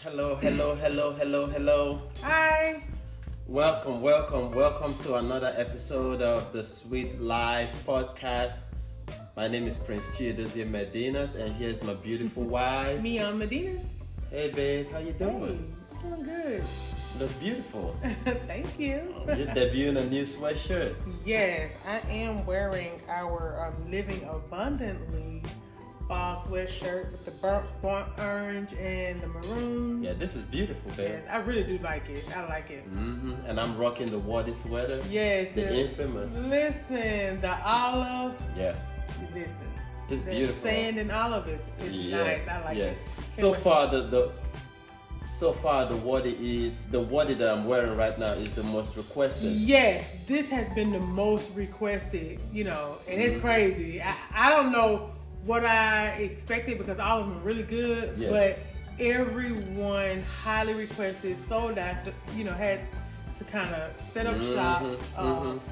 Hello, hello, hello, hello, hello. Hi. Welcome, welcome, welcome to another episode of the Suite Life podcast. My name is Prince Chiedozie Medinus, and here's my beautiful wife. Meon Medinus. Hey, babe, how you doing? Hey, doing good. You look beautiful. Thank you. You're debuting a new sweatshirt. Yes, I am wearing our Living Abundantly fall sweatshirt with the burnt orange and the maroon. Yeah, this is beautiful, babe. Yes, I really do like it. I like it. And I'm rocking the Wadi sweater. Yes. The infamous. Listen, the olive. Yeah. Listen. It's the beautiful. Sand and olive is nice. I like it. So far the Wadi that I'm wearing right now is the most requested. Yes, this has been the most requested, and it's crazy. I don't know what I expected because all of them are really good, but everyone highly requested, sold out, had to kind of set up shop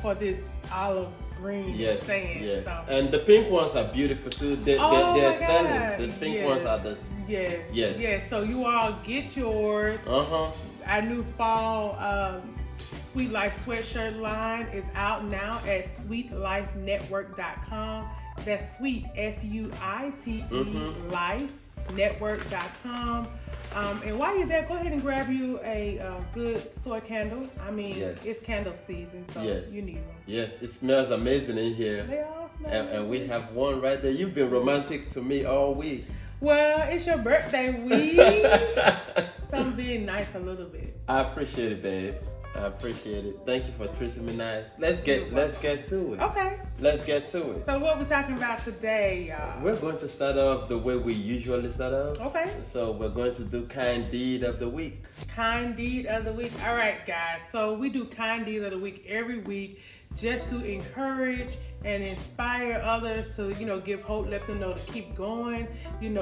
for this olive green sand. Yes, so. And the pink ones are beautiful too. They're selling. The pink ones are the... Yes. So you all get yours. Our new fall Suite Life Sweatshirt line is out now at suitelifenetwork.com. That's Suite, SUITE, Life, network.com. And while you're there, go ahead and grab you a good soy candle. I mean, it's candle season, so you need one. Yes, it smells amazing in here. They all smell and we have one right there. You've been romantic to me all week. Well, it's your birthday week, so I'm being nice a little bit. I appreciate it, babe. I appreciate it. Thank you for treating me nice. Let's get to it. Okay. Let's get to it. So what we're talking about today, y'all? We're going to start off the way we usually start off. Okay. So we're going to do kind deed of the week. Kind deed of the week. All right, guys. So we do kind deed of the week every week just to encourage and inspire others to, give hope, let them know to keep going.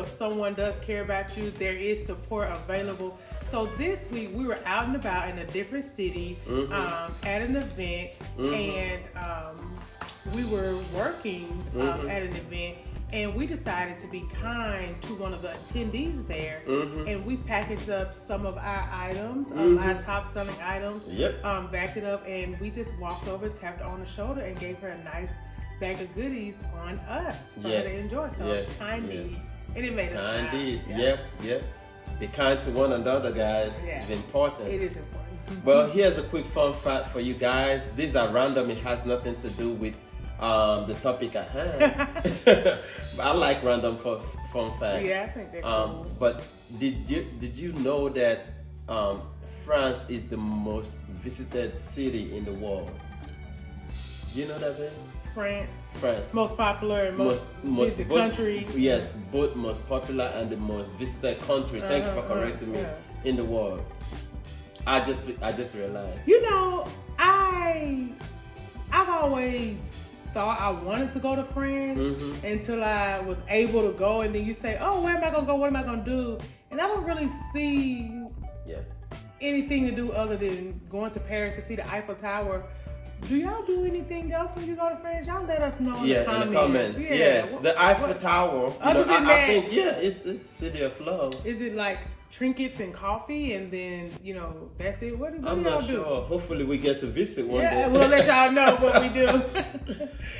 Someone does care about you. There is support available. So this week we were out and about in a different city at an event, and we were working at an event, and we decided to be kind to one of the attendees there, and we packaged up some of our items, our top selling items, backed it up, and we just walked over, tapped her on the shoulder, and gave her a nice bag of goodies on us for her to enjoy. So kind deed, and it made us kind smile. deed. Yep. Be kind to one another, guys. It's important. It is important. Well, here's a quick fun fact for you guys. These are random. It has nothing to do with the topic at hand. I like random fun facts. Yeah, I think they're cool. But did you know that France is the most visited city in the world? Do you know that, babe? France. Most popular and most visited country. Yes, both most popular and the most visited country. Thank you for correcting me. In the world. I just realized. I've always thought I wanted to go to France until I was able to go, and then you say, "Oh, where am I gonna go? What am I gonna do?" And I don't really see anything to do other than going to Paris to see the Eiffel Tower. Do y'all do anything else when you go to France? Y'all let us know in the comments. Yes, the Eiffel Tower. Other than that, I think it's city of love. Is it like trinkets and coffee, and then that's it? What I'm do y'all not do? sure. Hopefully, we get to visit one day. Yeah, we'll let y'all know what we do.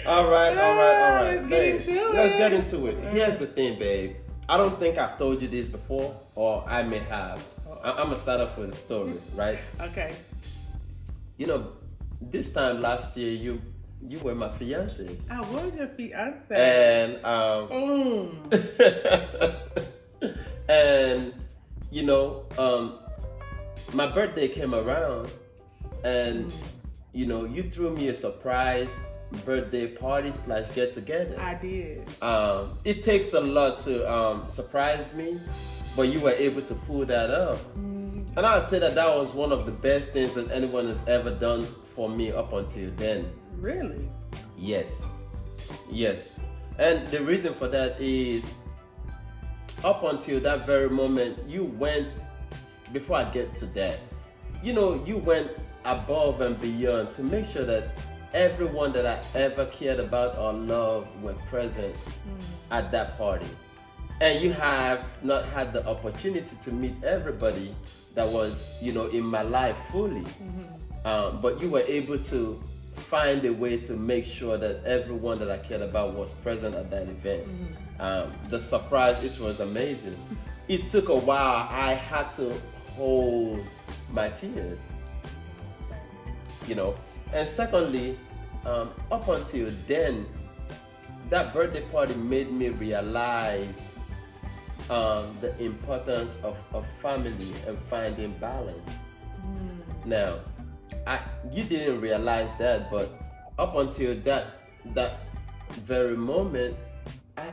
All right. Let's get into it. Here's the thing, babe. I don't think I've told you this before, or I may have. I'm gonna start off with a story, right? Okay. This time last year, you were my fiance. I was your fiance. And and my birthday came around, and you threw me a surprise birthday party / get together. I did. It takes a lot to surprise me, but you were able to pull that off. And I'd say that was one of the best things that anyone has ever done for me up until then. Really? Yes. And the reason for that is, up until that very moment, before I get to that, you went above and beyond to make sure that everyone that I ever cared about or loved were present at that party. and you have not had the opportunity to meet everybody that was, in my life fully. But you were able to find a way to make sure that everyone that I cared about was present at that event. The surprise, it was amazing. It took a while. I had to hold my tears, And secondly, up until then, that birthday party made me realize the importance of family and finding balance. Now, you didn't realize that, but up until that very moment, I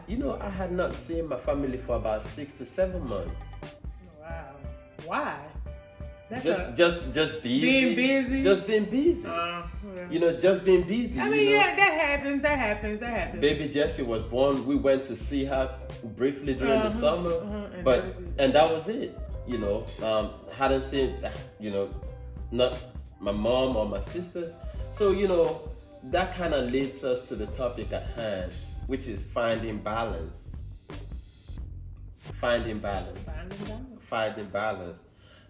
had not seen my family for about 6 to 7 months. Wow. Why? Just busy. Being busy. Just being busy. Just being busy. I mean, yeah, that happens. Baby Jessie was born. We went to see her briefly during the summer, and that was it. Hadn't seen, not my mom or my sisters. So, that kind of leads us to the topic at hand, which is finding balance. Finding balance.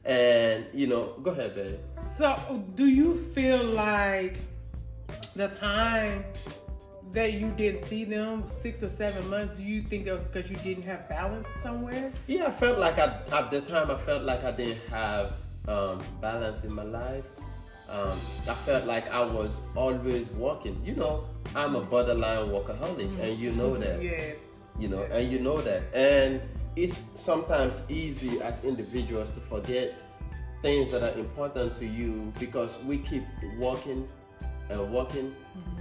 And, go ahead, babe. So, do you feel like the time that you didn't see them 6 or 7 months, do you think that was because you didn't have balance somewhere? Yeah, I felt like at the time, I felt like I didn't have balance in my life. I felt like I was always working. I'm a borderline workaholic, and you know that. Yes. And you know that. And it's sometimes easy as individuals to forget things that are important to you because we keep working and working.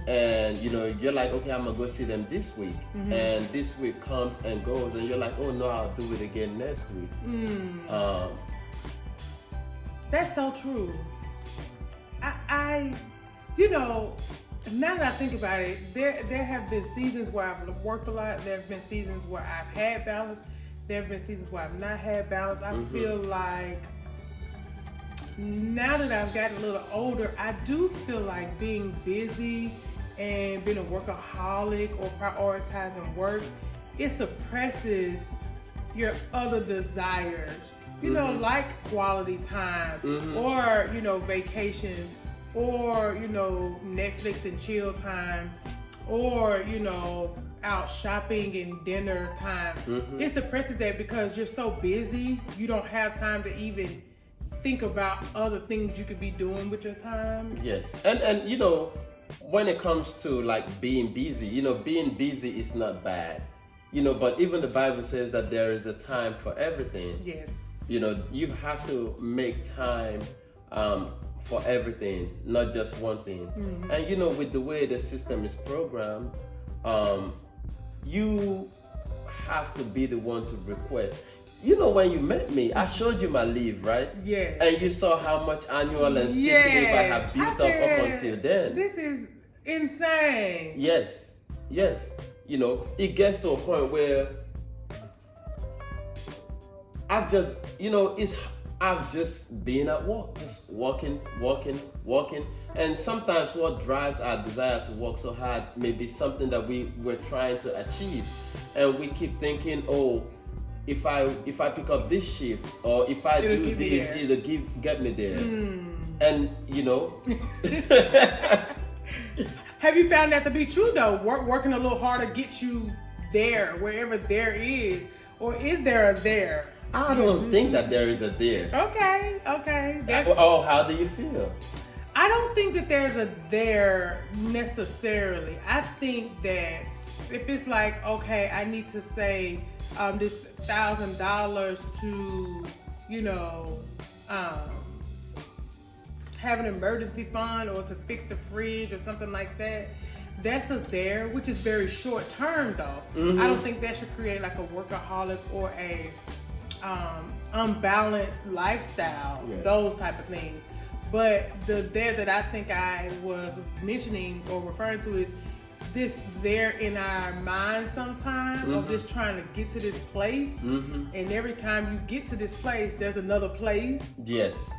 And you're like, okay, I'm gonna go see them this week. And this week comes and goes, and you're like, oh no, I'll do it again next week. That's so true. I now that I think about it, there have been seasons where I've worked a lot. There have been seasons where I've had balance. There have been seasons where I've not had balance. I feel like now that I've gotten a little older, I do feel like being busy and being a workaholic or prioritizing work, it suppresses your other desires. Like quality time or, vacations or, Netflix and chill time or, out shopping and dinner time. It suppresses that because you're so busy, you don't have time to even think about other things you could be doing with your time. Yes. And when it comes to like being busy, being busy is not bad. But even the Bible says that there is a time for everything. Yes. You have to make time for everything, not just one thing. And with the way the system is programmed, you have to be the one to request. When you met me, I showed you my leave, right? Yes. And you saw how much annual and sick leave I have built up until then. This is insane. Yes. It gets to a point where I've just been at work, just working. And sometimes what drives our desire to work so hard may be something that we're trying to achieve. And we keep thinking, oh, if I pick up this shift or if I do this, it'll get me there. And Have you found that to be true though? Working a little harder gets you there, wherever there is, or is there a there? I don't think that there is a there. Okay. How do you feel? I don't think that there's a there necessarily. I think that if it's like, okay, I need to save this $1,000 to, have an emergency fund or to fix the fridge or something like that, that's a there, which is very short term though. I don't think that should create like a workaholic or a unbalanced lifestyle, those type of things. But the there that I think I was mentioning or referring to is this there in our minds sometimes of just trying to get to this place. And every time you get to this place, there's another place. Yes.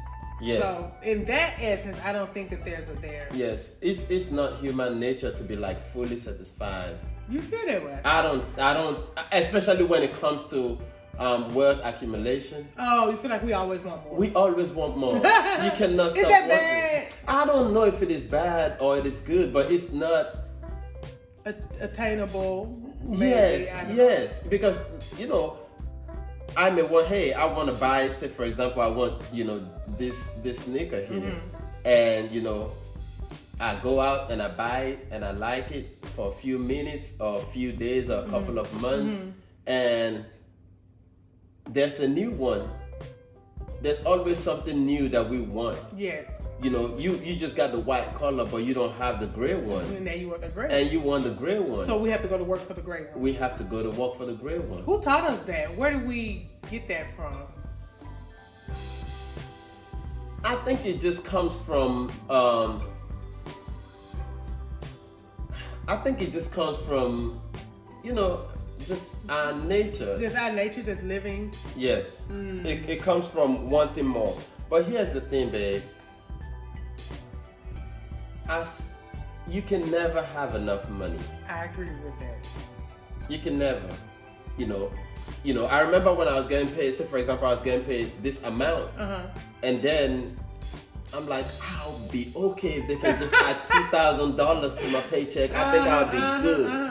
So in that essence, I don't think that there's a there. Yes. It's not human nature to be like fully satisfied You feel that way? I don't, especially when it comes to wealth accumulation. Oh, you feel like we always want more. We always want more. You cannot stop Is that wanting. bad? I don't know if it is bad or it is good, but it's not attainable. Yes, because I may want, hey, I want to buy, say for example, I want this sneaker here, and I go out and I buy it and I like it for a few minutes or a few days or a couple of months, and there's a new one. There's always something new that we want. Yes. You just got the white color, but you don't have the gray one. And now you want the gray one. And you want the gray one. So we have to go to work for the gray one. We have to go to work for the gray one. Who taught us that? Where did we get that from? I think it just comes from just our nature. Just our nature, just living. Yes. It comes from wanting more. But here's the thing, babe. You can never have enough money. I agree with that. You can never. I remember when I was getting paid, say for example, I was getting paid this amount. And then I'm like, I'll be okay if they can just add $2,000 to my paycheck. I think I'll be good.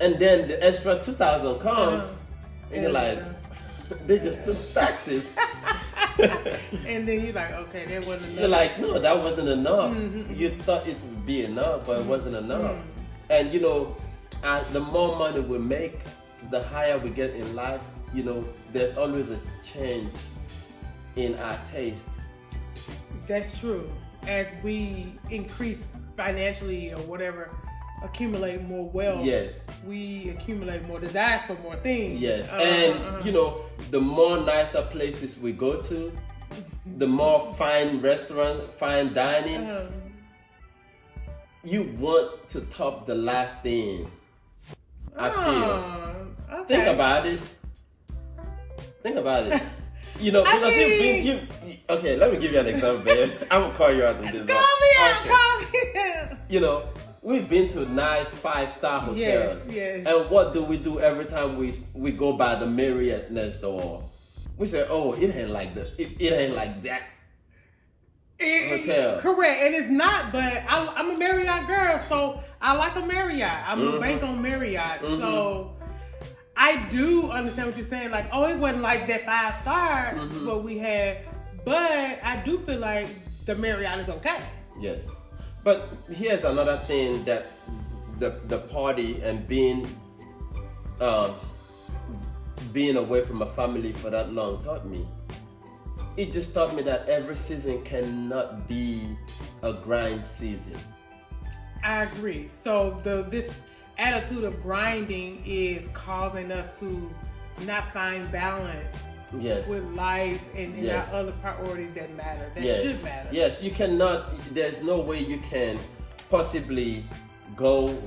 And then the extra 2,000 comes, and you're like, they just took taxes. And then you're like, okay, that wasn't enough. You're like, no, that wasn't enough. You thought it would be enough, but it wasn't enough. And the more money we make, the higher we get in life. There's always a change in our taste. That's true. As we increase financially or whatever, accumulate more wealth. Yes. We accumulate more desires for more things. Yes. And the more nicer places we go to, the more fine restaurant, fine dining, you want to top the last thing. I feel. Okay. Think about it. Because you've okay, let me give you an example, babe. I'm gonna call you out in this. Call me out. We've been to nice 5-star hotels. Yes. And what do we do every time we go by the Marriott next door? We say, oh, it ain't like this. It ain't like that hotel. Correct. And it's not, but I'm a Marriott girl, so I like a Marriott. I'm a bank on Marriott. So I do understand what you're saying. Like, oh, it wasn't like that 5-star what we had, but I do feel like the Marriott is okay. Yes. But here's another thing that the party and being away from a family for that long taught me. It just taught me that every season cannot be a grind season. I agree. So this attitude of grinding is causing us to not find balance. Yes. With life and our other priorities that matter, should matter. Yes, you cannot, there's no way you can possibly go,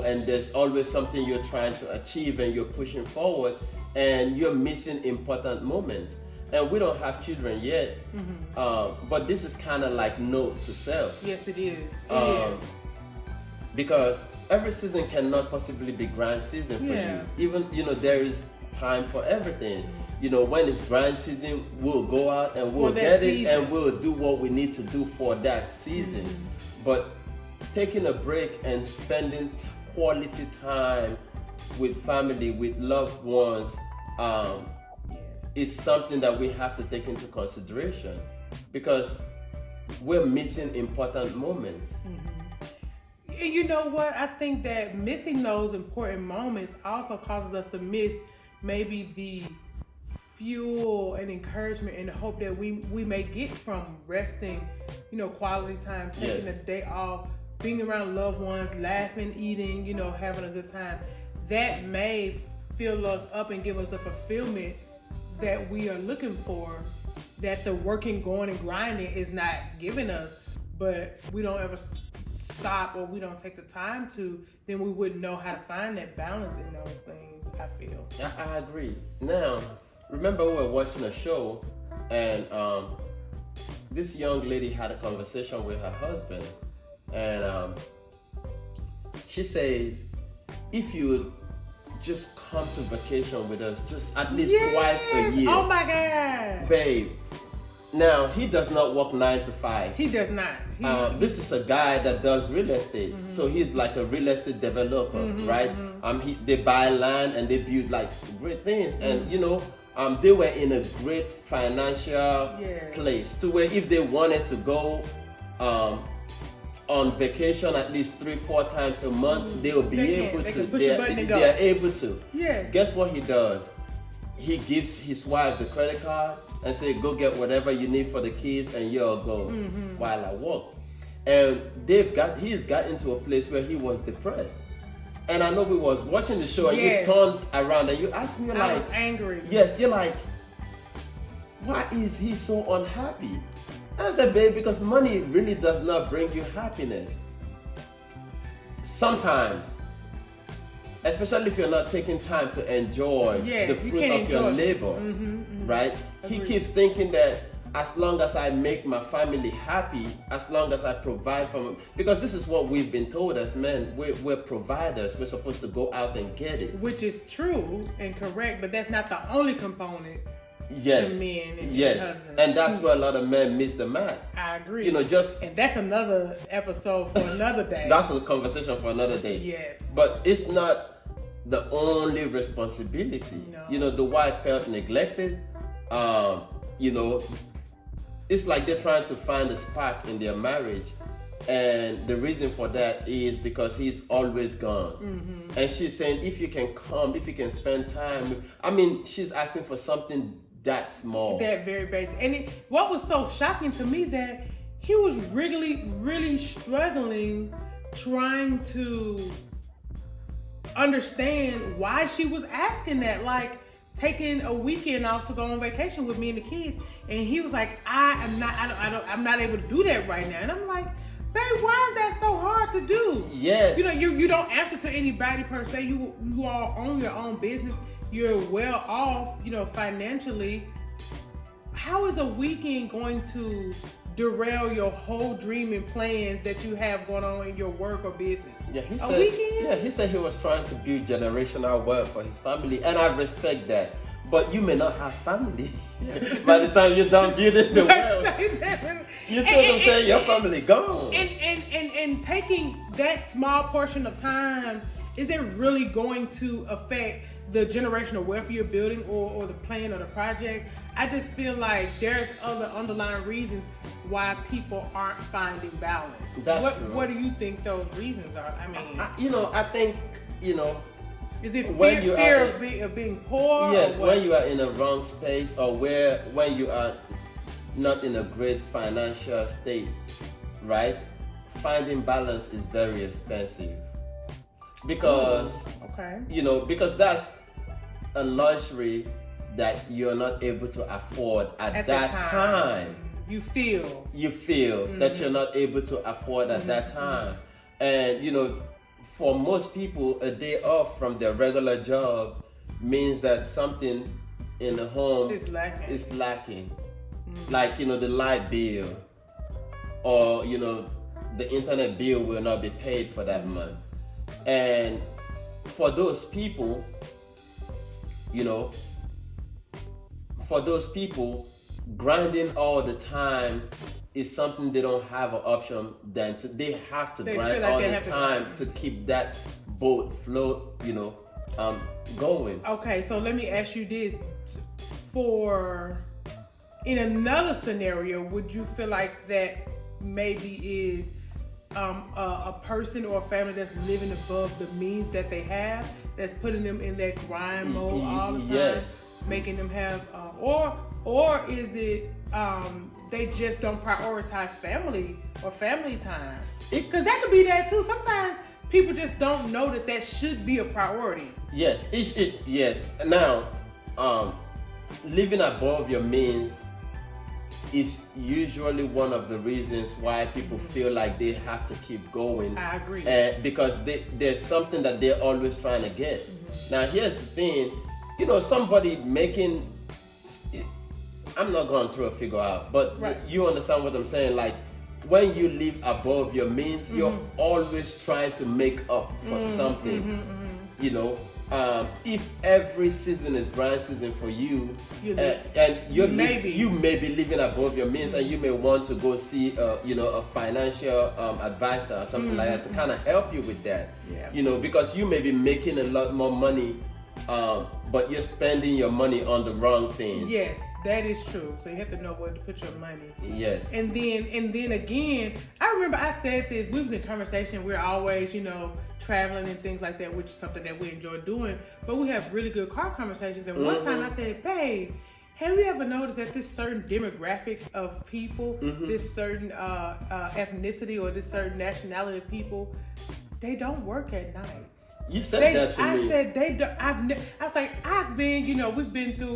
and there's always something you're trying to achieve and you're pushing forward and you're missing important moments. And we don't have children yet, but this is kind of like note to self. Yes, it is. It is. Because every season cannot possibly be grind season for you. Even, there is time for everything. When it's grind season, we'll go out and we'll get it and we'll do what we need to do for that season. But taking a break and spending quality time with family, with loved ones, is something that we have to take into consideration because we're missing important moments. You know what? I think that missing those important moments also causes us to miss maybe the fuel and encouragement and the hope that we may get from resting, quality time, taking a day off, being around loved ones, laughing, eating, having a good time. That may fill us up and give us the fulfillment that we are looking for, that the working, going, and grinding is not giving us. But we don't ever stop or we don't take the time to, then we wouldn't know how to find that balance in those things, I feel. I agree. Now, remember we were watching a show and this young lady had a conversation with her husband and she says, if you would just come to vacation with us, just at least twice a year. Oh my God. Babe, now he does not work 9 to 5. He does not. This is a guy that does real estate. So he's like a real estate developer, right? They buy land and they build like great things. And you know, they were in a great financial place to where if they wanted to go on vacation at least 3-4 times a month, they will be able to. They are able to. Yes. Guess what he does? He gives his wife the credit card and say, go get whatever you need for the kids and you'll go while I work. And he's got into a place where he was depressed. And I know we was watching the show and you turned around and you asked me, I was angry. Yes, you're like, why is he so unhappy? And I said, babe, because money really does not bring you happiness. Sometimes, especially if you're not taking time to enjoy the fruit of your labor, right? He keeps thinking that as long as I make my family happy, as long as I provide for them, because this is what we've been told as men, we're providers, we're supposed to go out and get it. Which is true and correct, but that's not the only component to men and husbands. And that's where a lot of men miss the mark. I agree. You know, and that's another episode for another day. That's a conversation for another day. Yes. But it's not the only responsibility. No. You know, the wife felt neglected. You know, it's like they're trying to find a spark in their marriage. And the reason for that is because he's always gone. And she's saying, if you can come, if you can spend time. I mean, she's asking for something that small. That very basic. And what was so shocking to me that he was really struggling trying to understand why she was asking that. Like, taking a weekend off to go on vacation with me and the kids, and he was like, I'm not able to do that right now. And I'm like, babe, why is that so hard to do? Yes. You know, you don't answer to anybody per se. You all own your own business. You're well off, you know, financially. How is a weekend going to derail your whole dream and plans that you have going on in your work or business? Yeah, he said he was trying to build generational wealth for his family, and I respect that. But you may not have family by the time you're done building the wealth. You see what I'm saying? Your family gone. And taking that small portion of time, is it really going to affect the generational wealth you're building or the plan or the project? I just feel like there's other underlying reasons why people aren't finding balance. That's true. What do you think those reasons are? I mean, I think, is it fear of being poor? Yes, when you are in a wrong space, or when you are not in a great financial state, right? Finding balance is very expensive. Because, because that's a luxury that you're not able to afford at that time. You feel that you're not able to afford at that time. And, for most people, a day off from their regular job means that something in the home is lacking. Like, the light bill or, the internet bill will not be paid for that month. And for those people, grinding all the time is something they don't have an option than to. They have to grind all the time to keep that boat float, going. Okay, so let me ask you this: in another scenario, would you feel like that maybe is a person or a family that's living above the means that they have, that's putting them in that grind mode all the time? Yes. Making them have, or is it they just don't prioritize family or family time? Because that could be that too. Sometimes people just don't know that should be a priority. Yes, yes. Now, living above your means is usually one of the reasons why people feel like they have to keep going. I agree. Because there's something that they're always trying to get. Now, here's the thing. Somebody making, I'm not going to throw a figure out, but you understand what I'm saying. Like, when you live above your means, you're always trying to make up for something. You know, if every season is dry season for you, and you may be living above your means, and you may want to go see a financial advisor or something like that to kind of help you with that. You know, because you may be making a lot more money, but you're spending your money on the wrong things. Yes, that is true. So you have to know where to put your money. Yes. And then again, I remember I said this. We was in conversation. We're always, traveling and things like that, which is something that we enjoy doing. But we have really good car conversations. And one time I said, babe, have you ever noticed that this certain demographic of people, this certain ethnicity or this certain nationality of people, they don't work at night? You said that to me. I said they don't. I was like, I've been, we've been through,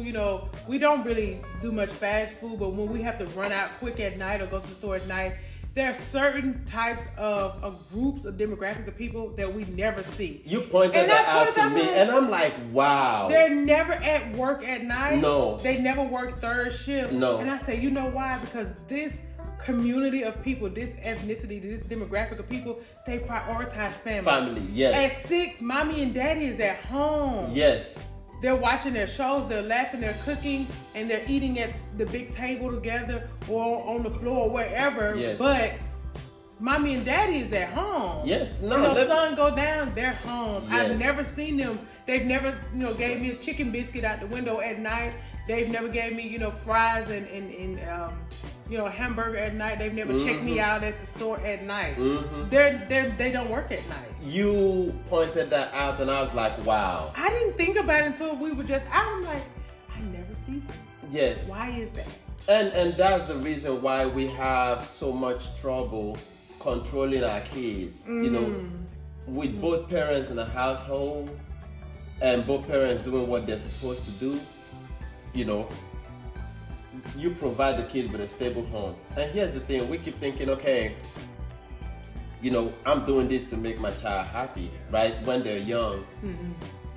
we don't really do much fast food, but when we have to run out quick at night or go to the store at night, there are certain types of groups of demographics of people that we never see. You pointed that out to me, and I'm like, wow. They're never at work at night. No. They never work third shift. No. And I say, you know why? Because this community of people, this ethnicity, this demographic of people, they prioritize family. Family, yes. At 6, mommy and daddy is at home. Yes. They're watching their shows, they're laughing, they're cooking, and they're eating at the big table together or on the floor or wherever. Yes. But mommy and daddy is at home. Yes. No. Sun go down, they're home. Yes. I've never seen them. They've never, gave me a chicken biscuit out the window at night. They've never gave me, fries and hamburger at night. They've never checked me out at the store at night. They don't work at night. You pointed that out, and I was like, wow. I didn't think about it until we were just out. I'm like, I never see them. Yes. Why is that? And that's the reason why we have so much trouble controlling our kids. With both parents in a household and both parents doing what they're supposed to do, you provide the kids with a stable home. And here's the thing, we keep thinking, okay, I'm doing this to make my child happy, right? When they're young.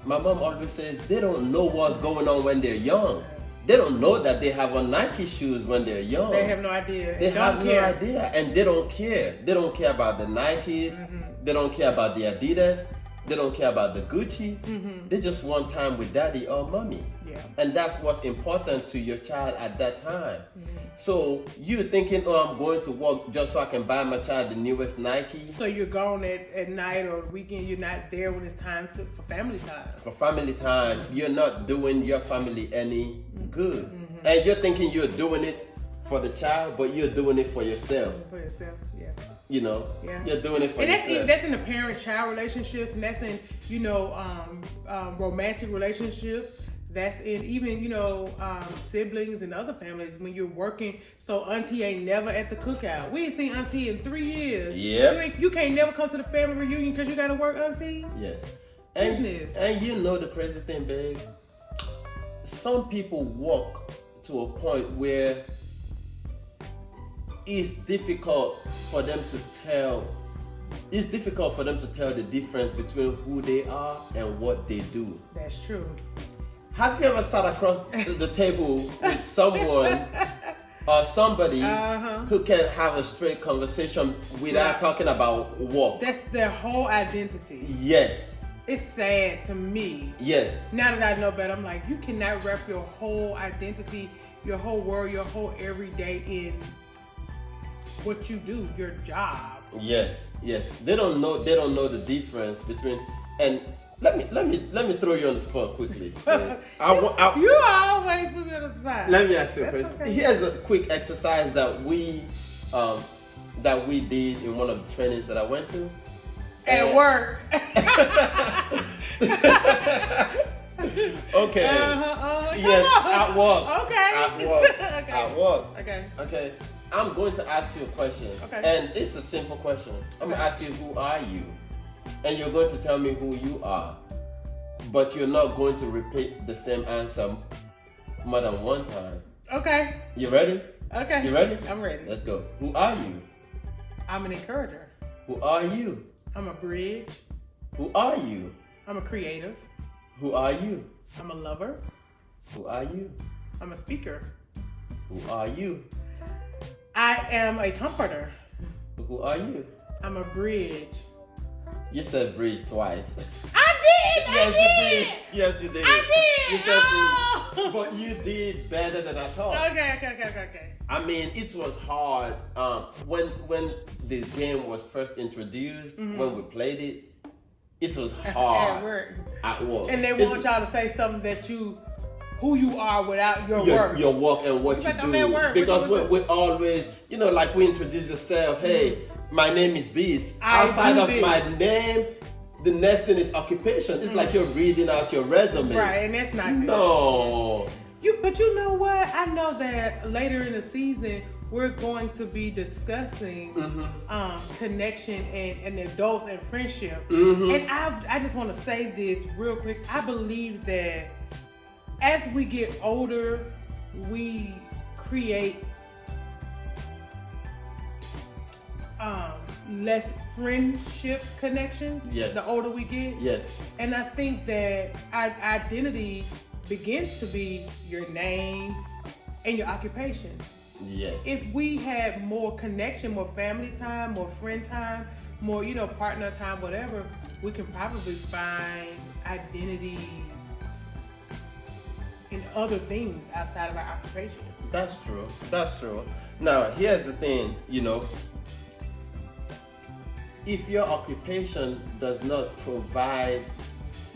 My mom always says they don't know what's going on when they're young. They don't know that they have on Nike shoes when they're young. They have no idea. They have no idea, and they don't care. They don't care about the Nikes. They don't care about the Adidas. They don't care about the Gucci. They just want time with daddy or mommy. Yeah. And that's what's important to your child at that time. So you thinking, I'm going to work just so I can buy my child the newest Nike. So you're gone at night or weekend. You're not there when it's time for family time. For family time, you're not doing your family any good. And you're thinking you're doing it for the child, but you're doing it for yourself. For yourself, yeah. You're doing it for yourself. That's in the parent-child relationships, and that's in, romantic relationships. That's in even, siblings and other families when you're working. So auntie ain't never at the cookout. We ain't seen auntie in 3 years. Yeah. You can't never come to the family reunion because you got to work, auntie. Yes. And the crazy thing, babe. Some people walk to a point where it's difficult for them to tell the difference between who they are and what they do. That's true. Have you ever sat across the table with someone or somebody who can have a straight conversation without talking about work? That's their whole identity. Yes. It's sad to me. Yes. Now that I know better, I'm like, you cannot wrap your whole identity, your whole world, your whole everyday in what you do, your job. Yes. They don't know the difference between. And let me throw you on the spot quickly. You always put me on the spot. Let me ask you a question. Okay. Here's a quick exercise that we did in one of the trainings that I went to. At work. Okay. Yes, at work. Okay. At work. Okay. At work. Okay. I'm going to ask you a question. Okay. And it's a simple question. I'm going to ask you, who are you? And you're going to tell me who you are. But you're not going to repeat the same answer more than one time. Okay. You ready? Okay. You ready? I'm ready. Let's go. Who are you? I'm an encourager. Who are you? I'm a bridge. Who are you? I'm a creative. Who are you? I'm a lover. Who are you? I'm a speaker. Who are you? I am a comforter. who are you? I'm a bridge. You said bridge twice. I did. Yes, you did. Yes, you did. I did. You said bridge, but you did better than I thought. Okay. I mean, it was hard when the game was first introduced. When we played it, it was hard At work. At work. And they want y'all to say something that who you are without your work. Your work and what you do. Work. Because we always, like we introduce yourself, hey, my name is this. Outside of my name, the next thing is occupation. It's like you're reading out your resume. Right, and that's not good. No. But you know what? I know that later in the season, we're going to be discussing connection and adults and friendship. And I just want to say this real quick. I believe that as we get older, we create less friendship connections. Yes. The older we get. Yes. And I think that our identity begins to be your name and your occupation. Yes. If we had more connection, more family time, more friend time, more, partner time, whatever, we can probably find identity in other things outside of our occupation. That's true. Now, here's the thing, if your occupation does not provide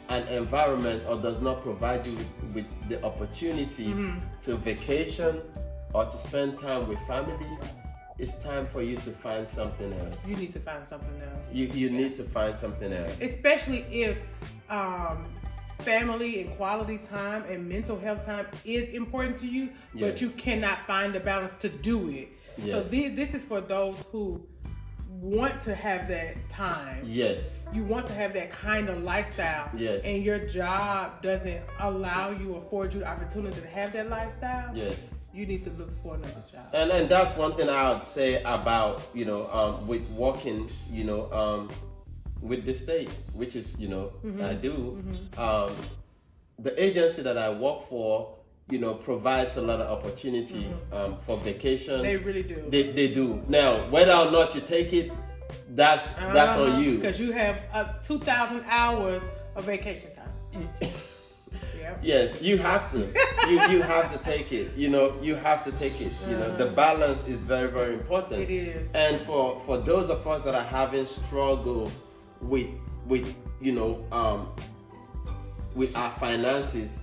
an environment or does not provide you with the opportunity to vacation or to spend time with family, it's time for you to find something else. You need to find something else. You need to find something else. Especially if family and quality time and mental health time is important to you, but you cannot find the balance to do it. Yes. So this is for those who want to have that time. Yes. You want to have that kind of lifestyle. Yes. And your job doesn't afford you the opportunity to have that lifestyle. Yes. You need to look for another job. And that's one thing I would say about, with working, with the state, which is, I do. The agency that I work for, provides a lot of opportunity for vacation. They really do. They do. Now, whether or not you take it, that's on you. Because you have 2,000 hours of vacation time. Yep. Yes, you have to. you have to take it. You have to take it. The balance is very, very important. It is. And for those of us that are having struggle with our finances,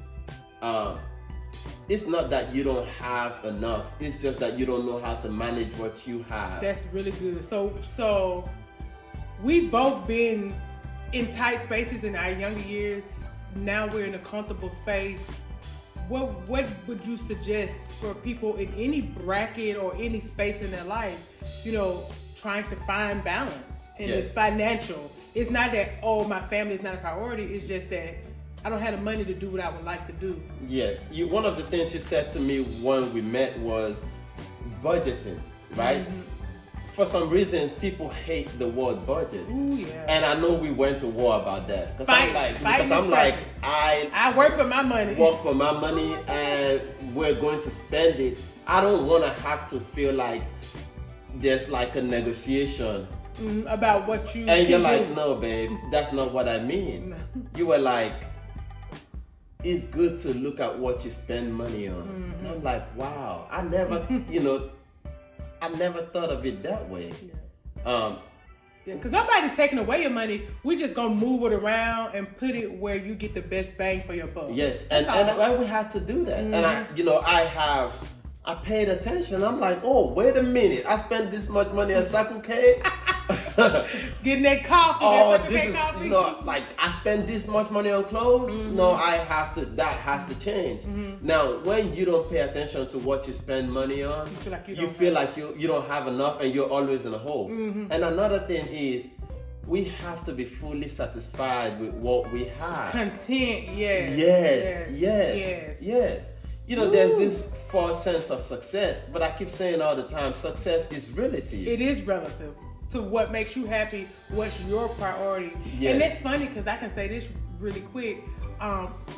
it's not that you don't have enough. It's just that you don't know how to manage what you have. That's really good. So we've both been in tight spaces in our younger years. Now we're in a comfortable space. What would you suggest for people in any bracket or any space in their life, trying to find balance? And it's financial. It's not that, my family is not a priority. It's just that I don't have the money to do what I would like to do. Yes. One of the things you said to me when we met was budgeting, right? For some reasons, people hate the word budget. Ooh, yeah. And I know we went to war about that. Because I work for my money. Work for my money and we're going to spend it. I don't want to have to feel like there's like a negotiation. About what you And you're like, no, babe, that's not what I mean. You were like, it's good to look at what you spend money on. And I'm like, wow, I never, I never thought of it that way. Because nobody's taking away your money. We're just going to move it around and put it where you get the best bang for your buck. Yes, and we had to do that. And I paid attention. I'm like, oh, wait a minute. I spent this much money on Circle K. Getting that coffee. Like I spend this much money on clothes. No, that has to change. Now, when you don't pay attention to what you spend money on, you feel like you don't have enough and you're always in a hole. And another thing is, we have to be fully satisfied with what we have. Content, yes. Yes. There's this false sense of success, but I keep saying all the time, success is relative. It is relative to what makes you happy, what's your priority. Yes. And it's funny because I can say this really quick.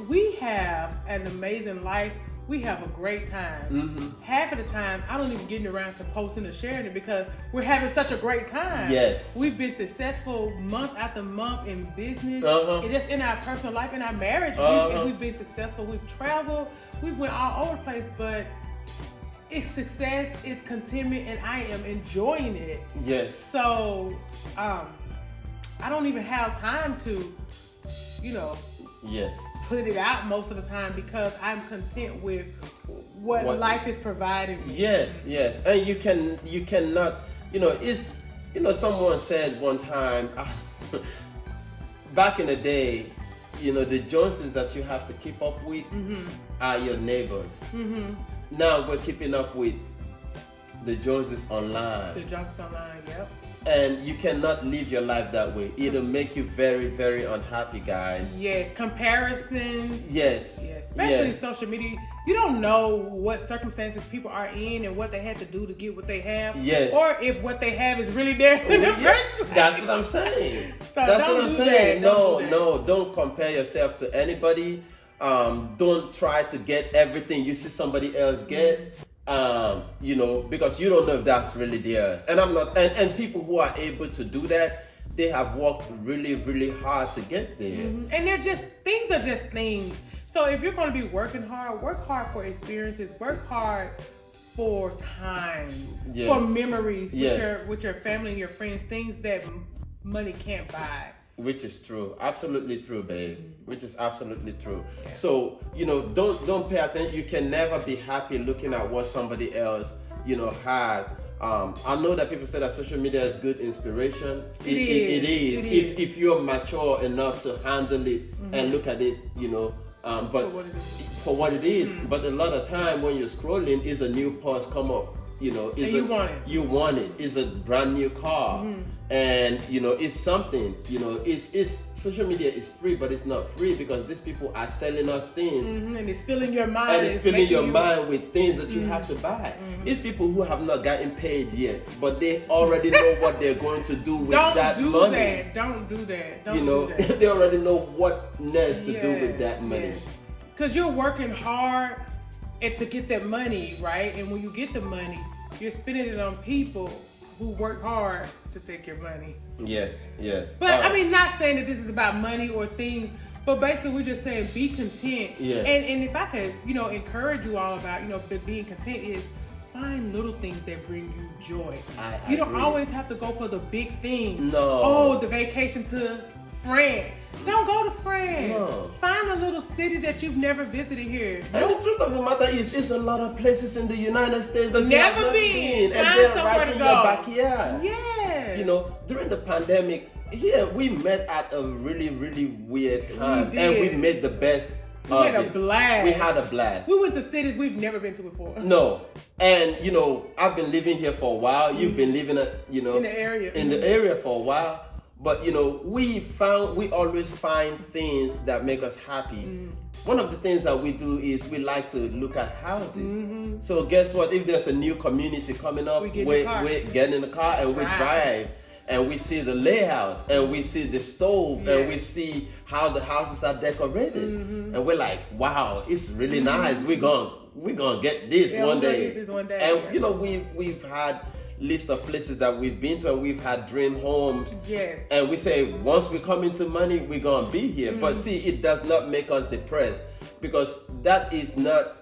We have an amazing life we have a great time. Mm-hmm. Half of the time, I don't even get around to posting or sharing it because we're having such a great time. Yes. We've been successful month after month in business, Uh-huh. and just in our personal life, in our marriage. Uh-huh. We've been successful. We've traveled. We've went all over the place, but it's success, it's contentment, and I am enjoying it. Yes. So, I don't even have time to, Yes. put it out most of the time because I'm content with what life is providing me. Yes, and you cannot, it's, someone said one time, back in the day, the Joneses that you have to keep up with are your neighbors. Mm-hmm. Now we're keeping up with the Joneses online. The Joneses online, yep. And you cannot live your life that way. It'll make you very, very unhappy, guys. Yes, comparison. Yes. Especially social media. You don't know what circumstances people are in and what they had to do to get what they have. Yes. Or if what they have is really there in the first place. That's what I'm saying. So That's what I'm saying. No, Don't compare yourself to anybody. Don't try to get everything you see somebody else get. Because you don't know if that's really theirs. And I'm not, and people who are able to do that, they have worked really, really hard to get there. Mm-hmm. And things are just things. So if you're going to be working hard, work hard for experiences, work hard for time, for memories with your family and your friends, things that money can't buy. Which is true. Absolutely true, babe. Which is absolutely true. Yeah. So, don't pay attention. You can never be happy looking at what somebody else, has. I know that people say that social media is good inspiration. It is. If you're mature enough to handle it and look at it, but for what it is. But a lot of time when you're scrolling, is a new post come up. You want it. It's a brand new car, and it's something. It's social media is free, but it's not free because these people are selling us things, and it's filling your mind. And it's filling your mind with things that you have to buy. It's people who have not gotten paid yet, but they already know what they're going to do with that money. Don't do that. They already know what next to do with that money. Because you're working hard to get that money, right? And when you get the money, you're spending it on people who work hard to take your money. Yes. But not saying that this is about money or things, but basically we're just saying be content. Yes. And if I could, encourage you all about, being content is find little things that bring you joy. You don't always have to go for the big thing. No. Oh, the vacation to France. Don't go to France. No. Find a little city that you've never visited here. And the truth of the matter is, it's a lot of places in the United States that you have never been. And they're right in your backyard. Yeah. During the pandemic, we met at a really, really weird time. And we made the best of it. We had a blast. We went to cities we've never been to before. No. And, I've been living here for a while. You've been living, in the area. In the area for a while. But we always find things that make us happy. One of the things that we do is we like to look at houses. So guess what? If there's a new community coming up, we get in the car and we drive. And we see the layout, and we see the stove, and we see how the houses are decorated. And we're like, wow, it's really nice. We're gonna get this one day. And we've had list of places that we've been to, and we've had dream homes. Yes. And we say once we come into money, we're gonna be here. But see, it does not make us depressed, because that is not.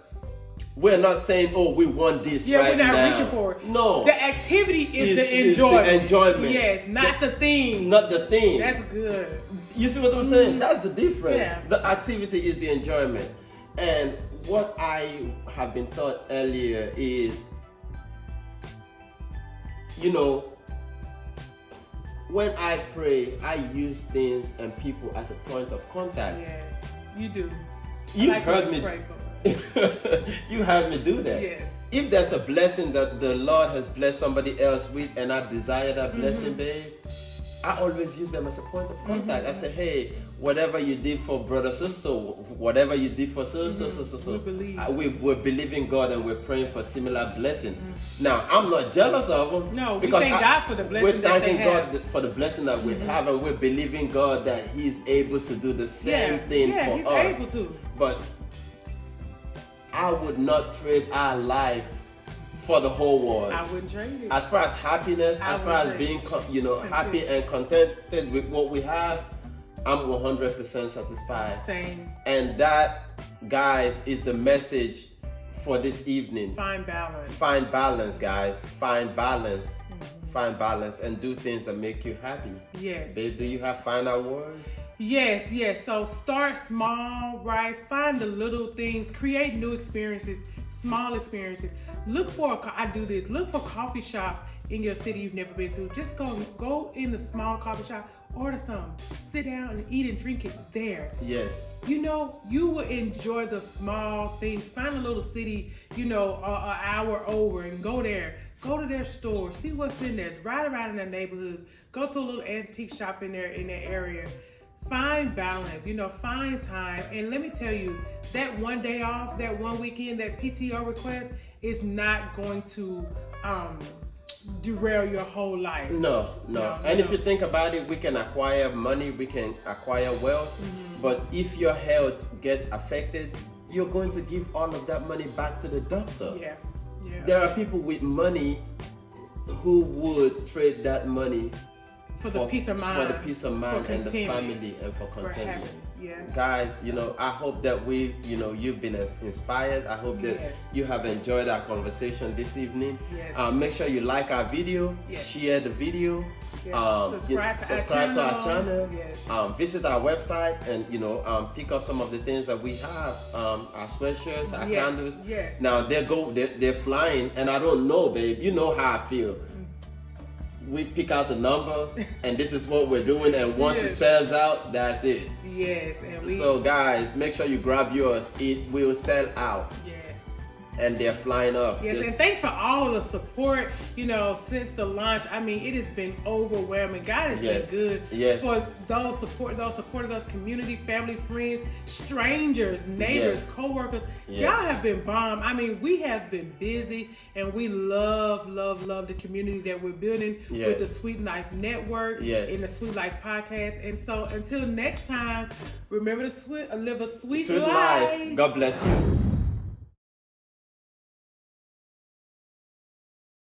We're not saying, oh, we want this right now. We're not reaching for it. No. The activity is the enjoyment. The enjoyment. Yes, not the thing. Not the thing. That's good. You see what I'm saying? That's the difference. Yeah. The activity is the enjoyment. And what I have been taught earlier is, when I pray, I use things and people as a point of contact. Yes, you do. You heard me. Pray for You heard me do that. Yes. If there's a blessing that the Lord has blessed somebody else with, and I desire that blessing, babe, I always use them as a point of contact. I say, hey, whatever you did for brother so, whatever you did for so. We're believing God, and we're praying for similar blessing. Now, I'm not jealous of them. No, we thank God for the blessing that they have. We're thanking God for the blessing that we have, and we're believing God that He's able to do the same thing for us. He's able to. But I would not trade our life for the whole world. I wouldn't trade it. As far as happiness, as far as being, happy and contented with what we have, I'm 100% satisfied. Same. And that, guys, is the message for this evening. Find balance. Find balance, guys. Find balance. Find balance and do things that make you happy. Yes. Babe, do you have final words? Yes. So start small, right? Find the little things. Create new experiences, small experiences. Look for coffee shops in your city you've never been to. Just go in the small coffee shop, order some, sit down and eat and drink it there. Yes. You will enjoy the small things. Find a little city, an hour over and go there. Go to their store, see what's in there, ride around in their neighborhoods, go to a little antique shop in their area. Find balance, find time. And let me tell you, that one day off, that one weekend, that PTO request is not going to derail your whole life. No. And if you think about it, we can acquire money, we can acquire wealth, but if your health gets affected, you're going to give all of that money back to the doctor. Yeah. There are people with money who would trade that money for the peace of mind, and the family, and for contentment. Yeah. Guys, I hope that you've been inspired. I hope that you have enjoyed our conversation this evening. Yes. Make sure you like our video, share the video, subscribe to our channel, visit our website, and pick up some of the things that we have, our sweatshirts, our candles. Yes. Now they're flying, and I don't know, babe. You know how I feel. We pick out the number, and this is what we're doing, and once it sells out, that's it. Yes. So guys, make sure you grab yours. It will sell out. Yes. And they're flying up. Yes, and thanks for all of the support, since the launch. I mean, it has been overwhelming. God has been good. Yes. For those supporting us, community, family, friends, strangers, neighbors, co-workers. Y'all have been bomb. I mean, we have been busy, and we love the community that we're building with the Suite Life Network and the Suite Life Podcast. And so until next time, remember to live a sweet life. God bless you.